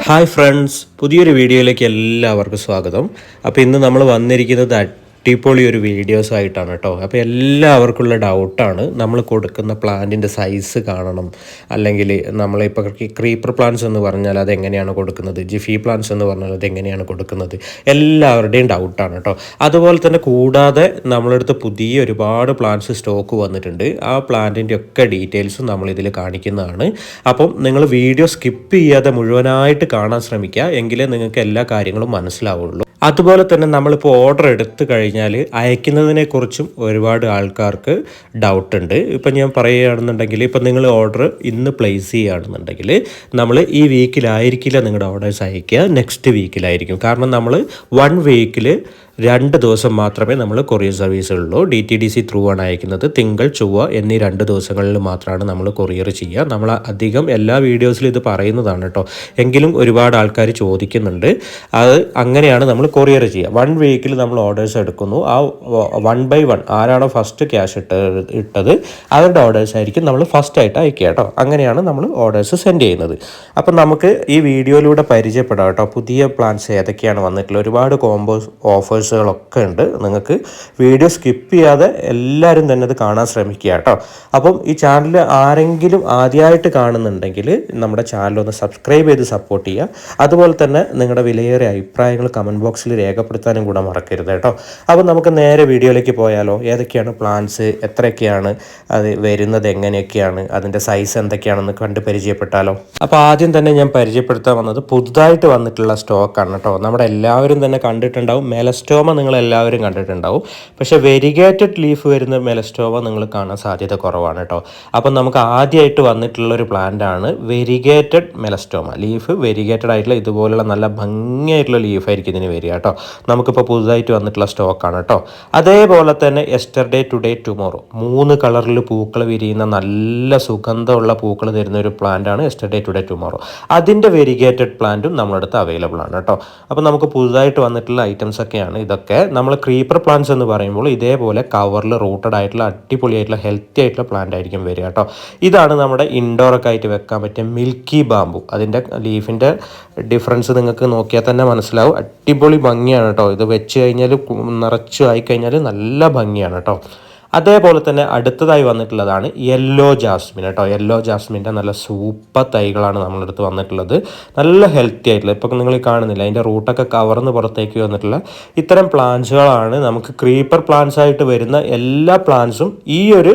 Hi friends, പുതിയൊരു വീഡിയോയിലേക്ക് എല്ലാവർക്കും സ്വാഗതം. അപ്പോൾ ഇന്ന് നമ്മൾ വന്നിരിക്കുന്നത് അടിപൊളി ഒരു വീഡിയോസ് ആയിട്ടാണ് കേട്ടോ. അപ്പോൾ എല്ലാവർക്കുള്ള ഡൗട്ടാണ്, നമ്മൾ കൊടുക്കുന്ന പ്ലാന്റിൻ്റെ സൈസ് കാണണം, അല്ലെങ്കിൽ നമ്മളിപ്പോൾ ക്രീപ്പർ പ്ലാന്റ്സ് എന്ന് പറഞ്ഞാൽ അതെങ്ങനെയാണ് കൊടുക്കുന്നത്, ജിഫി പ്ലാന്റ്സ് എന്ന് പറഞ്ഞാൽ അതെങ്ങനെയാണ് കൊടുക്കുന്നത്, എല്ലാവരുടെയും ഡൗട്ടാണ് കേട്ടോ. അതുപോലെ തന്നെ കൂടാതെ നമ്മളടുത്ത് പുതിയ ഒരുപാട് പ്ലാന്റ്സ് സ്റ്റോക്ക് വന്നിട്ടുണ്ട്. ആ പ്ലാന്റിൻ്റെ ഒക്കെ ഡീറ്റെയിൽസും നമ്മളിതിൽ കാണിക്കുന്നതാണ്. അപ്പം നിങ്ങൾ വീഡിയോ സ്കിപ്പ് ചെയ്യാതെ മുഴുവനായിട്ട് കാണാൻ ശ്രമിക്കുക, എങ്കിലേ നിങ്ങൾക്ക് എല്ലാ കാര്യങ്ങളും മനസ്സിലാവുള്ളൂ. അതുപോലെ തന്നെ നമ്മളിപ്പോൾ ഓർഡർ എടുത്തു കഴിഞ്ഞാൽ അയക്കുന്നതിനെക്കുറിച്ചും ഒരുപാട് ആൾക്കാർക്ക് ഡൗട്ടുണ്ട്. ഇപ്പം ഞാൻ പറയുകയാണെന്നുണ്ടെങ്കിൽ, ഇപ്പം നിങ്ങൾ ഓർഡർ ഇന്ന് പ്ലേസ് ചെയ്യുകയാണെന്നുണ്ടെങ്കിൽ നമ്മൾ ഈ വീക്കിലായിരിക്കില്ല നിങ്ങളുടെ ഓർഡേഴ്സ് അയക്കുക, നെക്സ്റ്റ് വീക്കിലായിരിക്കും. കാരണം നമ്മൾ 1 വീക്കിൽ 2 ദിവസം മാത്രമേ നമ്മൾ കൊറിയർ സർവീസുള്ളൂ. DTDC ത്രൂ ആണ് അയക്കുന്നത്. തിങ്കൾ, ചൊവ്വ എന്നീ 2 ദിവസങ്ങളിൽ മാത്രമാണ് നമ്മൾ കൊറിയർ ചെയ്യുക. നമ്മൾ അധികം എല്ലാ വീഡിയോസിലും ഇത് പറയുന്നതാണ് കേട്ടോ, എങ്കിലും ഒരുപാട് ആൾക്കാർ ചോദിക്കുന്നുണ്ട്. അത് അങ്ങനെയാണ് നമ്മൾ കൊറിയർ ചെയ്യുക. 1 വീക്കിൽ നമ്മൾ ഓർഡേഴ്സ് എടുക്കുന്നു. ആ 1 by 1 ആരാണോ ഫസ്റ്റ് ക്യാഷ് ഇട്ടത് അവരുടെ ഓർഡേഴ്സ് ആയിരിക്കും നമ്മൾ ഫസ്റ്റ് ആയിട്ട് അയക്കുക കേട്ടോ. അങ്ങനെയാണ് നമ്മൾ ഓർഡേഴ്സ് സെൻഡ് ചെയ്യുന്നത്. അപ്പം നമുക്ക് ഈ വീഡിയോയിലൂടെ പരിചയപ്പെടാം കേട്ടോ, പുതിയ പ്ലാൻസ് ഏതൊക്കെയാണ് വന്നിട്ടുള്ളത്. ഒരുപാട് കോംബോസ് ഓഫേഴ്സുകളൊക്കെ ഉണ്ട്. നിങ്ങൾക്ക് വീഡിയോ സ്കിപ്പ് ചെയ്യാതെ എല്ലാവരും തന്നെ അത് കാണാൻ ശ്രമിക്കുക കേട്ടോ. അപ്പം ഈ ചാനൽ ആരെങ്കിലും ആദ്യമായിട്ട് കാണുന്നുണ്ടെങ്കിൽ നമ്മുടെ ചാനലൊന്ന് സബ്സ്ക്രൈബ് ചെയ്ത് സപ്പോർട്ട് ചെയ്യുക. അതുപോലെ തന്നെ നിങ്ങളുടെ വിലയേറിയ അഭിപ്രായങ്ങൾ കമൻറ്റ് ബോക്സിൽ രേഖപ്പെടുത്താനും കൂടെ മറക്കരുത് കേട്ടോ. അപ്പം നമുക്ക് നേരെ വീഡിയോയിലേക്ക് പോയാലോ. ഏതൊക്കെയാണ് പ്ലാൻസ്, എത്രയൊക്കെയാണ് അത് വരുന്നത്, എങ്ങനെയൊക്കെയാണ് അതിൻ്റെ സൈസ് എന്തൊക്കെയാണെന്ന് കണ്ട് പരിചയപ്പെട്ടാലോ. അപ്പോൾ ആദ്യം തന്നെ ഞാൻ പരിചയപ്പെടുത്താൻ വന്നത് പുതുതായിട്ട് വന്നിട്ടുള്ള സ്റ്റോക്കാണ് കേട്ടോ. നമ്മുടെ എല്ലാവരും തന്നെ കണ്ടിട്ടുണ്ടാവും, മെലസ്റ്റോമ നിങ്ങൾ എല്ലാവരും കണ്ടിട്ടുണ്ടാവും. പക്ഷേ വെരിഗേറ്റഡ് ലീഫ് വരുന്ന മെലസ്റ്റോമ നിങ്ങൾ കാണാൻ സാധ്യത കുറവാണ് കേട്ടോ. അപ്പം നമുക്ക് ആദ്യമായിട്ട് വന്നിട്ടുള്ളൊരു പ്ലാന്റാണ് വെരിഗേറ്റഡ് മെലസ്റ്റോമ. ലീഫ് വെരിഗേറ്റഡ് ആയിട്ടുള്ള ഇതുപോലുള്ള നല്ല ഭംഗിയായിട്ടുള്ള ലീഫായിരിക്കും ഇതിന് വരിക കേട്ടോ. നമുക്കിപ്പോൾ പുതുതായിട്ട് വന്നിട്ടുള്ള സ്റ്റോക്കാണ് കേട്ടോ. അതേപോലെ തന്നെ യെസ്റ്റർഡേ, ടുഡേ, ടുമോറോ 3 കളറിൽ പൂക്കൾ വിരിയുന്ന നല്ല സുഗന്ധമുള്ള പൂക്കൾ തരുന്ന ഒരു പ്ലാന്റാണ് യെസ്റ്റർഡേ, ടുഡേ, ടുമോറോ. അതിൻ്റെ വെരിഗേറ്റഡ് പ്ലാന്റും നമ്മളടുത്ത് അവൈലബിൾ ആണ് കേട്ടോ. അപ്പോൾ നമുക്ക് പുതുതായിട്ട് വന്നിട്ടുള്ള ഐറ്റംസ് ഒക്കെയാണ് ഇതൊക്കെ. നമ്മൾ ക്രീപ്പർ പ്ലാന്റ്സ് എന്ന് പറയുമ്പോൾ ഇതേപോലെ കവറിൽ റൂട്ടഡ് ആയിട്ടുള്ള അടിപൊളിയായിട്ടുള്ള ഹെൽത്തി ആയിട്ടുള്ള പ്ലാന്റ് ആയിരിക്കും വരിക കേട്ടോ. ഇതാണ് നമ്മുടെ ഇൻഡോറൊക്കെ ആയിട്ട് വെക്കാൻ പറ്റിയ മിൽക്കി ബാമ്പു. അതിൻ്റെ ലീഫിൻ്റെ ഡിഫറൻസ് നിങ്ങൾക്ക് നോക്കിയാൽ തന്നെ മനസ്സിലാവും. അടിപൊളി ഭംഗിയാണ് കേട്ടോ. ഇത് വെച്ച് കഴിഞ്ഞാൽ നിറച്ചു ആയിക്കഴിഞ്ഞാൽ നല്ല ഭംഗിയാണ് കേട്ടോ. അതേപോലെ തന്നെ അടുത്തതായി വന്നിട്ടുള്ളതാണ് യെല്ലോ ജാസ്മിൻ കേട്ടോ. യെല്ലോ ജാസ്മിൻ്റെ നല്ല സൂപ്പർ തൈകളാണ് നമ്മളടുത്ത് വന്നിട്ടുള്ളത്. നല്ല ഹെൽത്തി ആയിട്ടുള്ള, ഇപ്പം നിങ്ങൾ കാണുന്നില്ല അതിൻ്റെ റൂട്ടൊക്കെ കവർന്ന് പുറത്തേക്ക് വന്നിട്ടുള്ള ഇത്തരം പ്ലാന്റ്സുകളാണ് നമുക്ക് ക്രീപ്പർ പ്ലാന്റ്സ് ആയിട്ട് വരുന്ന എല്ലാ പ്ലാന്റ്സും ഈ ഒരു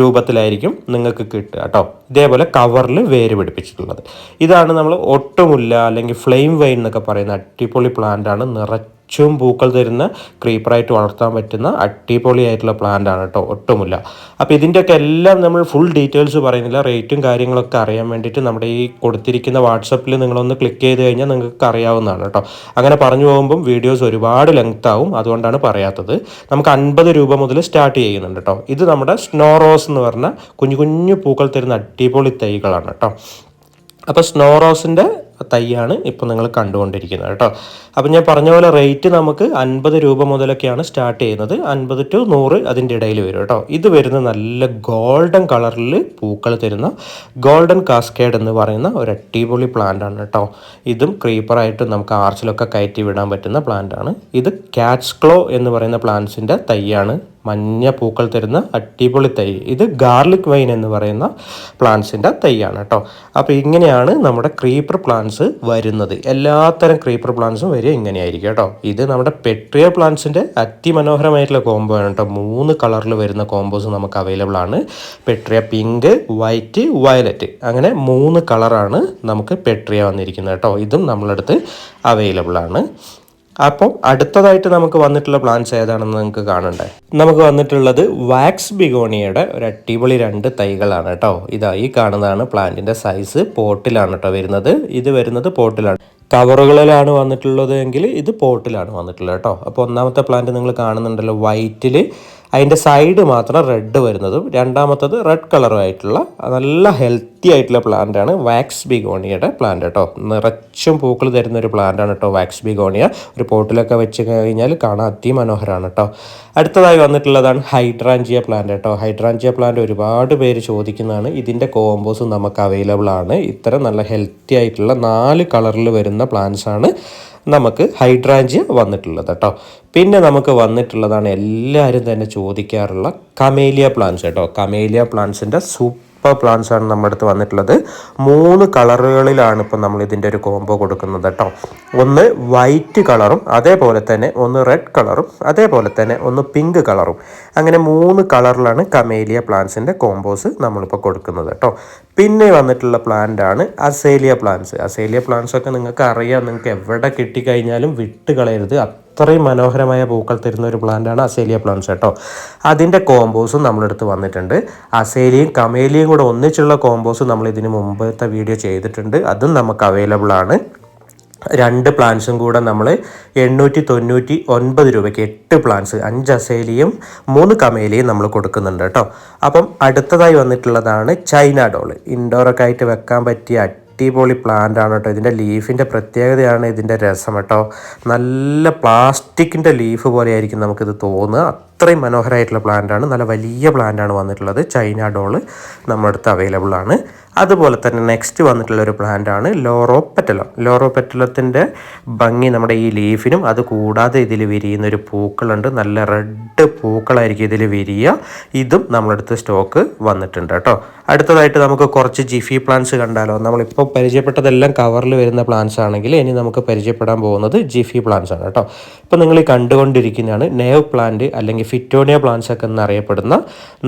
രൂപത്തിലായിരിക്കും നിങ്ങൾക്ക് കിട്ടുക കേട്ടോ. ഇതേപോലെ കവറിൽ വേര് പിടിപ്പിച്ചിട്ടുള്ളത്. ഇതാണ് നമ്മൾ ഒട്ടുമുല്ല അല്ലെങ്കിൽ ഫ്ലെയിം വൈൻ എന്നൊക്കെ പറയുന്ന അടിപൊളി പ്ലാന്റാണ്. നിറച്ചും പൂക്കൾ തരുന്ന ക്രീപ്പറായിട്ട് വളർത്താൻ പറ്റുന്ന അടിപൊളിയായിട്ടുള്ള പ്ലാന്റ് ആണ് കേട്ടോ, ഒട്ടുമില്ല. അപ്പോൾ ഇതിൻ്റെയൊക്കെ എല്ലാം നമ്മൾ ഫുൾ ഡീറ്റെയിൽസ് പറയുന്നില്ല, റേറ്റും കാര്യങ്ങളൊക്കെ അറിയാൻ വേണ്ടിയിട്ട് നമ്മുടെ ഈ കൊടുത്തിരിക്കുന്ന വാട്സപ്പിൽ നിങ്ങളൊന്ന് ക്ലിക്ക് ചെയ്ത് കഴിഞ്ഞാൽ നിങ്ങൾക്ക് അറിയാവുന്നതാണ് കേട്ടോ. അങ്ങനെ പറഞ്ഞു പോകുമ്പം വീഡിയോസ് ഒരുപാട് ലെങ്ത് ആവും, അതുകൊണ്ടാണ് പറയാത്തത്. നമുക്ക് 50 രൂപ മുതൽ സ്റ്റാർട്ട് ചെയ്യുന്നുണ്ട് കേട്ടോ. ഇത് നമ്മുടെ സ്നോ റോസ് എന്ന് പറഞ്ഞ കുഞ്ഞു കുഞ്ഞു പൂക്കൾ തരുന്ന അടിപൊളി തൈകളാണ് കേട്ടോ. അപ്പോൾ സ്നോ റോസിൻ്റെ തൈയാണ് ഇപ്പോൾ നിങ്ങൾ കണ്ടുകൊണ്ടിരിക്കുന്നത് കേട്ടോ. അപ്പം ഞാൻ പറഞ്ഞ പോലെ റേറ്റ് നമുക്ക് 50 രൂപ മുതലൊക്കെയാണ് സ്റ്റാർട്ട് ചെയ്യുന്നത്. 50 to 100 അതിൻ്റെ ഇടയിൽ വരും കേട്ടോ. ഇത് വരുന്ന നല്ല ഗോൾഡൻ കളറിൽ പൂക്കൾ തരുന്ന ഗോൾഡൻ കാസ്കേഡ് എന്ന് പറയുന്ന ഒരു അടിപൊളി പ്ലാന്റ് ആണ് കേട്ടോ. ഇതും ക്രീപ്പറായിട്ട് നമുക്ക് ആർച്ചിലൊക്കെ കയറ്റി വിടാൻ പറ്റുന്ന പ്ലാന്റ് ആണ്. ഇത് കാറ്റ്സ് ക്ലോ എന്ന് പറയുന്ന പ്ലാന്റ്സിൻ്റെ തൈയാണ്. മഞ്ഞ പൂക്കൾ തരുന്ന അടിപൊളി തൈ. ഇത് ഗാർലിക് വൈൻ എന്ന് പറയുന്ന പ്ലാന്റ്സിൻ്റെ തൈയാണ് കേട്ടോ. അപ്പോൾ ഇങ്ങനെയാണ് നമ്മുടെ ക്രീപ്പർ പ്ലാന്റ്സ് വരുന്നത്. എല്ലാത്തരം ക്രീപ്പർ പ്ലാന്റ്സും വരിക ഇങ്ങനെയായിരിക്കും കേട്ടോ. ഇത് നമ്മുടെ പെട്രിയ പ്ലാന്റ്സിൻ്റെ അതിമനോഹരമായിട്ടുള്ള കോംബോ ആണ് കേട്ടോ. 3 കളറിൽ വരുന്ന കോംബോസ് നമുക്ക് അവൈലബിൾ ആണ്. പെട്രിയ പിങ്ക്, വൈറ്റ്, വയലറ്റ്, അങ്ങനെ 3 കളറാണ് നമുക്ക് പെട്രിയ വന്നിരിക്കുന്നത് കേട്ടോ. ഇതും നമ്മളടുത്ത് അവൈലബിൾ ആണ്. അപ്പം അടുത്തതായിട്ട് നമുക്ക് വന്നിട്ടുള്ള പ്ലാന്റ്സ് ഏതാണെന്ന് നിങ്ങൾക്ക് കാണണ്ടേ. നമുക്ക് വന്നിട്ടുള്ളത് വാക്സ് ബിഗോണിയയുടെ ഒരു അടിപൊളി 2 തൈകളാണ് കേട്ടോ. ഇതാ ഈ കാണുന്നതാണ് പ്ലാന്റിൻ്റെ സൈസ്. പോട്ടിലാണ് കേട്ടോ വരുന്നത്. ഇത് വരുന്നത് പോട്ടിലാണ്. കവറുകളിലാണ് വന്നിട്ടുള്ളത് എങ്കിൽ ഇത് പോട്ടിലാണ് വന്നിട്ടുള്ളത് കേട്ടോ. അപ്പോൾ ഒന്നാമത്തെ പ്ലാന്റ് നിങ്ങൾ കാണുന്നുണ്ടല്ലോ വൈറ്റിൽ അതിൻ്റെ സൈഡ് മാത്രം റെഡ് വരുന്നതും രണ്ടാമത്തത് റെഡ് കളറുമായിട്ടുള്ള നല്ല ഹെൽത്തി ആയിട്ടുള്ള പ്ലാന്റാണ് വാക്സ് ബിഗോണിയയുടെ പ്ലാന്റ് കേട്ടോ. നിറച്ചും പൂക്കൾ തരുന്ന ഒരു പ്ലാന്റാണ് കേട്ടോ വാക്സ് ബിഗോണിയ. ഒരു പോട്ടിലൊക്കെ വെച്ച് കഴിഞ്ഞാൽ കാണാൻ അതിമനോഹരമാണ് കേട്ടോ. അടുത്തതായി വന്നിട്ടുള്ളതാണ് ഹൈഡ്രാഞ്ചിയ പ്ലാന്റ് കേട്ടോ. ഹൈഡ്രാഞ്ചിയ പ്ലാന്റ് ഒരുപാട് പേര് ചോദിക്കുന്നതാണ്. ഇതിൻ്റെ കോമ്പോസ് നമുക്ക് അവൈലബിൾ ആണ്. ഇത്തരം നല്ല ഹെൽത്തി ആയിട്ടുള്ള 4 കളറിൽ വരുന്ന പ്ലാന്റ്സ് ആണ് നമുക്ക് ഹൈഡ്രാഞ്ചിയ വന്നിട്ടുള്ളത് കേട്ടോ. പിന്നെ നമുക്ക് വന്നിട്ടുള്ളതാണ് എല്ലാവരും തന്നെ ചോദിക്കാറുള്ള കമേലിയ പ്ലാന്റ്സ് കേട്ടോ. കമേലിയ പ്ലാന്റ്സിൻ്റെ സൂപ്പർ പ്ലാന്റ്സ് ആണ് നമ്മുടെ അടുത്ത് വന്നിട്ടുള്ളത്. 3 കളറുകളിലാണ് ഇപ്പോൾ നമ്മൾ ഇതിൻ്റെ ഒരു കോംബോ കൊടുക്കുന്നത് കേട്ടോ. ഒന്ന് വൈറ്റ് കളറും അതേപോലെ തന്നെ ഒന്ന് റെഡ് കളറും അതേപോലെ തന്നെ ഒന്ന് പിങ്ക് കളറും, അങ്ങനെ 3 കളറിലാണ് കമേലിയ പ്ലാന്റ്സിൻ്റെ കോംബോസ് നമ്മളിപ്പോൾ കൊടുക്കുന്നത് കേട്ടോ. പിന്നെ വന്നിട്ടുള്ള പ്ലാന്റ് ആണ് അസേലിയ പ്ലാന്റ്സ്. അസേലിയ പ്ലാന്റ്സ് ഒക്കെ നിങ്ങൾക്ക് അറിയാം, നിങ്ങൾക്ക് എവിടെ കിട്ടിക്കഴിഞ്ഞാലും വിട്ട് കളയരുത്. അത്രയും മനോഹരമായ പൂക്കൾ തരുന്ന ഒരു പ്ലാന്റാണ് അസേലിയ പ്ലാന്റ്സ് കേട്ടോ. അതിൻ്റെ കോമ്പോസും നമ്മളെടുത്ത് വന്നിട്ടുണ്ട്. അസേലിയും കമേലിയും കൂടെ ഒന്നിച്ചുള്ള കോമ്പോസ് നമ്മൾ ഇതിന് മുമ്പത്തെ വീഡിയോ ചെയ്തിട്ടുണ്ട്. അതും നമുക്ക് അവൈലബിൾ ആണ്. 2 പ്ലാന്റ്സും കൂടെ നമ്മൾ 899 രൂപയ്ക്ക് 8 പ്ലാന്റ്സ്, 5 അസേലിയും 3 കമേലിയും നമ്മൾ കൊടുക്കുന്നുണ്ട് കേട്ടോ. അപ്പം അടുത്തതായി വന്നിട്ടുള്ളതാണ് ചൈന ഡോൾ. ഇൻഡോറൊക്കെ ആയിട്ട് വെക്കാൻ പറ്റിയ അടിപൊളി പ്ലാന്റ് ആണ് കേട്ടോ. ഇതിൻ്റെ ലീഫിൻ്റെ പ്രത്യേകതയാണ് ഇതിൻ്റെ രസം കേട്ടോ. നല്ല പ്ലാസ്റ്റിക്കിൻ്റെ ലീഫ് പോലെ ആയിരിക്കും നമുക്കിത് തോന്നുക. അത്രയും മനോഹരമായിട്ടുള്ള പ്ലാന്റാണ്. നല്ല വലിയ പ്ലാന്റാണ് വന്നിട്ടുള്ളത്. ചൈന ഡോള് നമ്മുടെ അടുത്ത് അവൈലബിൾ ആണ്. അതുപോലെ തന്നെ നെക്സ്റ്റ് വന്നിട്ടുള്ളൊരു പ്ലാന്റാണ് ലോറോപെറ്റലം. ലോറോപെറ്റലത്തിൻ്റെ ഭംഗി നമ്മുടെ ഈ ലീഫിനും അത് കൂടാതെ ഇതിൽ വിരിയുന്നൊരു പൂക്കളുണ്ട്. നല്ല റെഡ് പൂക്കളായിരിക്കും ഇതിൽ വിരിയുക. ഇതും നമ്മളടുത്ത് സ്റ്റോക്ക് വന്നിട്ടുണ്ട് കേട്ടോ. അടുത്തതായിട്ട് നമുക്ക് കുറച്ച് ജിഫി പ്ലാന്റ്സ് കണ്ടാലോ. നമ്മളിപ്പോൾ പരിചയപ്പെട്ടതെല്ലാം കവറിൽ വരുന്ന പ്ലാന്റ്സ് ആണെങ്കിൽ ഇനി നമുക്ക് പരിചയപ്പെടാൻ പോകുന്നത് ജിഫി പ്ലാന്റ്സ് ആണ് കേട്ടോ. ഇപ്പോൾ നിങ്ങൾ ഈ കണ്ടുകൊണ്ടിരിക്കുന്നതാണ് നേവ് പ്ലാന്റ് അല്ലെങ്കിൽ ഫിറ്റോണിയ പ്ലാന്റ്സ് ഒക്കെ എന്നറിയപ്പെടുന്ന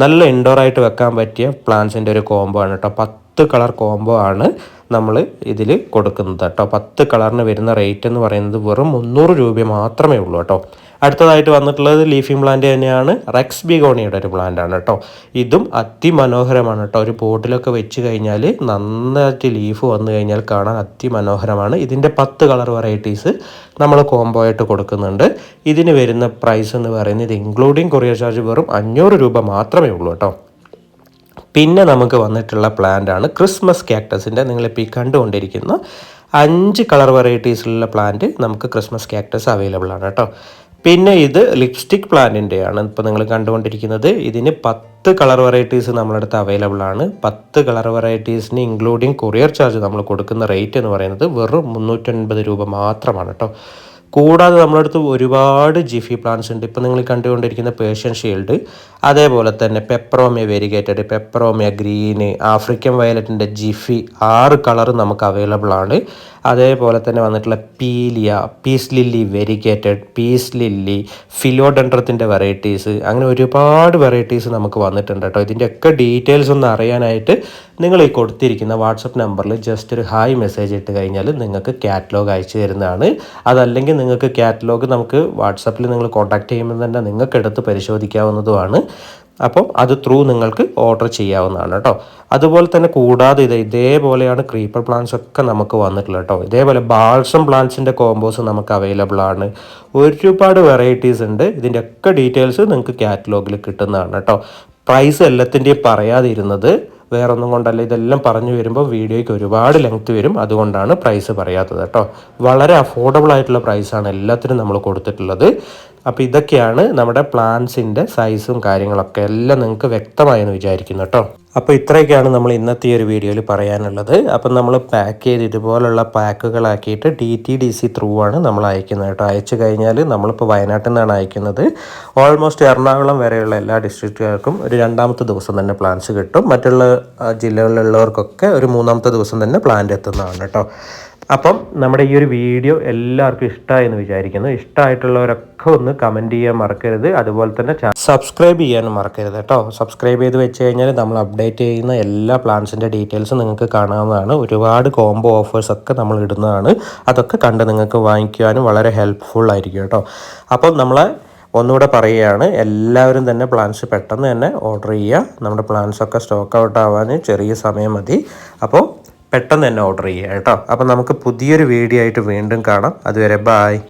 നല്ല ഇൻഡോറായിട്ട് വെക്കാൻ പറ്റിയ പ്ലാന്റ്സിൻ്റെ ഒരു കോംബോ ആണ് കേട്ടോ. 10 കളർ കോംബോ ആണ് നമ്മൾ ഇതിൽ കൊടുക്കുന്നത് കേട്ടോ. 10 കളറിന് വരുന്ന റേറ്റ് എന്ന് പറയുന്നത് വെറും 300 രൂപ മാത്രമേ ഉള്ളൂ കേട്ടോ. അടുത്തതായിട്ട് വന്നിട്ടുള്ളത് ലീഫിംഗ് പ്ലാന്റ് തന്നെയാണ്. റെക്സ് ബിഗോണിയുടെ ഒരു പ്ലാന്റ് ആണ് കേട്ടോ. ഇതും അതിമനോഹരമാണ് കേട്ടോ. ഒരു പോട്ടിലൊക്കെ വെച്ച് കഴിഞ്ഞാൽ നന്നായിട്ട് ലീഫ് വന്നു കഴിഞ്ഞാൽ കാണാൻ അതിമനോഹരമാണ്. ഇതിൻ്റെ 10 കളർ വെറൈറ്റീസ് നമ്മൾ കോംബോ ആയിട്ട് കൊടുക്കുന്നുണ്ട്. ഇതിന് വരുന്ന പ്രൈസ് എന്ന് പറയുന്നത് ഇൻക്ലൂഡിങ് കൊറിയർ ചാർജ് വെറും 500 രൂപ മാത്രമേ ഉള്ളൂ കേട്ടോ. പിന്നെ നമുക്ക് വന്നിട്ടുള്ള പ്ലാന്റാണ് ക്രിസ്മസ് കാക്ടസിൻ്റെ. നിങ്ങളിപ്പോൾ ഈ കണ്ടുകൊണ്ടിരിക്കുന്ന 5 കളർ വെറൈറ്റീസിലുള്ള പ്ലാന്റ് നമുക്ക് ക്രിസ്മസ് കാക്ടസ് അവൈലബിൾ ആണ് കേട്ടോ. പിന്നെ ഇത് ലിപ്സ്റ്റിക് പ്ലാന്റിൻ്റെയാണ് ഇപ്പോൾ നിങ്ങൾ കണ്ടുകൊണ്ടിരിക്കുന്നത്. ഇതിന് 10 കളർ വെറൈറ്റീസ് നമ്മളടുത്ത് അവൈലബിൾ ആണ്. 10 കളർ വെറൈറ്റീസിന് ഇൻക്ലൂഡിങ് കൊറിയർ ചാർജ് നമ്മൾ കൊടുക്കുന്ന റേറ്റ് എന്ന് പറയുന്നത് വെറും 350 രൂപ മാത്രമാണ് കേട്ടോ. കൂടാതെ നമ്മളടുത്ത് ഒരുപാട് ജിഫി പ്ലാന്റ്സ് ഉണ്ട്. ഇപ്പോൾ നിങ്ങൾ കണ്ടുകൊണ്ടിരിക്കുന്ന പേർഷ്യൻ ഷീൽഡ്, അതേപോലെ തന്നെ peperomia variegated, peperomia green, African വയലറ്റിൻ്റെ ജിഫി 6 കളർ നമുക്ക് അവൈലബിൾ ആണ്. അതേപോലെ തന്നെ വന്നിട്ടുള്ള pilea, peace lily variegated, peace lily, ഫിലോഡെൻഡ്രത്തിൻ്റെ വെറൈറ്റീസ്, അങ്ങനെ ഒരുപാട് വെറൈറ്റീസ് നമുക്ക് വന്നിട്ടുണ്ട് കേട്ടോ. ഇതിൻ്റെയൊക്കെ ഡീറ്റെയിൽസ് ഒന്ന് അറിയാനായിട്ട് നിങ്ങൾ ഈ കൊടുത്തിരിക്കുന്ന വാട്സപ്പ് നമ്പറിൽ ജസ്റ്റ് ഒരു ഹായ് മെസ്സേജ് ഇട്ട് കഴിഞ്ഞാൽ നിങ്ങൾക്ക് കാറ്റലോഗ് അയച്ചു തരുന്നതാണ്. അതല്ലെങ്കിൽ നിങ്ങൾക്ക് കാറ്റലോഗ് നമുക്ക് വാട്സപ്പിൽ നിങ്ങൾ കോൺടാക്ട് ചെയ്യുമ്പോൾ തന്നെ നിങ്ങൾക്ക് എടുത്ത് പരിശോധിക്കാവുന്നതുമാണ്. അപ്പം അത് ത്രൂ നിങ്ങൾക്ക് ഓർഡർ ചെയ്യാവുന്നതാണ് കേട്ടോ. അതുപോലെ തന്നെ കൂടാതെ ഇതേപോലെയാണ് ക്രീപ്പർ പ്ലാന്റ്സ് ഒക്കെ നമുക്ക് വന്നിട്ടുള്ളത് കേട്ടോ. ഇതേപോലെ ബാൾസം പ്ലാന്റ്സിൻ്റെ കോമ്പോസ് നമുക്ക് അവൈലബിൾ ആണ്. ഒരുപാട് വെറൈറ്റീസ് ഉണ്ട്. ഇതിൻ്റെ ഒക്കെ ഡീറ്റെയിൽസ് നിങ്ങൾക്ക് കാറ്റലോഗിൽ കിട്ടുന്നതാണ് കേട്ടോ. പ്രൈസ് എല്ലാത്തിൻ്റെയും പറയാതിരുന്നത് വേറൊന്നും കൊണ്ടല്ല. ഇതെല്ലാം പറഞ്ഞു വരുമ്പോൾ വീഡിയോയ്ക്ക് ഒരുപാട് ലെങ്ത് വരും. അതുകൊണ്ടാണ് പ്രൈസ് പറയാത്തത് കേട്ടോ. വളരെ അഫോർഡബിൾ ആയിട്ടുള്ള പ്രൈസാണ് എല്ലാത്തിനും നമ്മൾ കൊടുത്തിട്ടുള്ളത്. അപ്പോൾ ഇതൊക്കെയാണ് നമ്മുടെ പ്ലാന്റ്സിൻ്റെ സൈസും കാര്യങ്ങളൊക്കെ എല്ലാം നിങ്ങൾക്ക് വ്യക്തമായെന്ന് വിചാരിക്കുന്നു കേട്ടോ. അപ്പോൾ ഇത്രയൊക്കെയാണ് നമ്മൾ ഇന്നത്തെ ഈ ഒരു വീഡിയോയിൽ പറയാനുള്ളത്. അപ്പം നമ്മൾ പാക്ക് ചെയ്ത് ഇതുപോലുള്ള പാക്കുകളാക്കിയിട്ട് DTDC ത്രൂ ആണ് നമ്മൾ അയക്കുന്നത് കേട്ടോ. അയച്ചു കഴിഞ്ഞാൽ നമ്മളിപ്പോൾ വയനാട്ടിൽ നിന്നാണ് അയക്കുന്നത്. ഓൾമോസ്റ്റ് എറണാകുളം വരെയുള്ള എല്ലാ ഡിസ്ട്രിക്റ്റുകാർക്കും ഒരു 2ാമത്തെ ദിവസം തന്നെ പ്ലാന്റ്സ് കിട്ടും. മറ്റുള്ള ജില്ലകളിലുള്ളവർക്കൊക്കെ ഒരു 3ാമത്തെ ദിവസം തന്നെ പ്ലാന്റ് എത്തുന്നതാണ് കേട്ടോ. അപ്പം നമ്മുടെ ഈ ഒരു വീഡിയോ എല്ലാവർക്കും ഇഷ്ടമായെന്ന് വിചാരിക്കുന്നു. ഇഷ്ടമായിട്ടുള്ളവരൊക്കെ ഒന്ന് കമൻറ്റ് ചെയ്യാൻ മറക്കരുത്. അതുപോലെ തന്നെ സബ്സ്ക്രൈബ് ചെയ്യാനും മറക്കരുത് കേട്ടോ. സബ്സ്ക്രൈബ് ചെയ്ത് വെച്ച് കഴിഞ്ഞാൽ നമ്മൾ അപ്ഡേറ്റ് ചെയ്യുന്ന എല്ലാ പ്ലാൻസിൻ്റെ ഡീറ്റെയിൽസും നിങ്ങൾക്ക് കാണാവുന്നതാണ്. ഒരുപാട് കോംബോ ഓഫേഴ്സൊക്കെ നമ്മൾ ഇടുന്നതാണ്. അതൊക്കെ കണ്ട് നിങ്ങൾക്ക് വാങ്ങിക്കുവാനും വളരെ ഹെൽപ്ഫുൾ ആയിരിക്കും കേട്ടോ. അപ്പം നമ്മളെ ഒന്നുകൂടെ പറയുകയാണ്, എല്ലാവരും തന്നെ പ്ലാൻസ് പെട്ടെന്ന് തന്നെ ഓർഡർ ചെയ്യുക. നമ്മുടെ പ്ലാൻസൊക്കെ സ്റ്റോക്ക് ഔട്ട് ആവാൻ ചെറിയ സമയം മതി. അപ്പോൾ പെട്ടെന്ന് തന്നെ ഓർഡർ ചെയ്യുക കേട്ടോ. അപ്പം നമുക്ക് പുതിയൊരു വീഡിയോ ആയിട്ട് വീണ്ടും കാണാം. അതുവരെ ബായ്.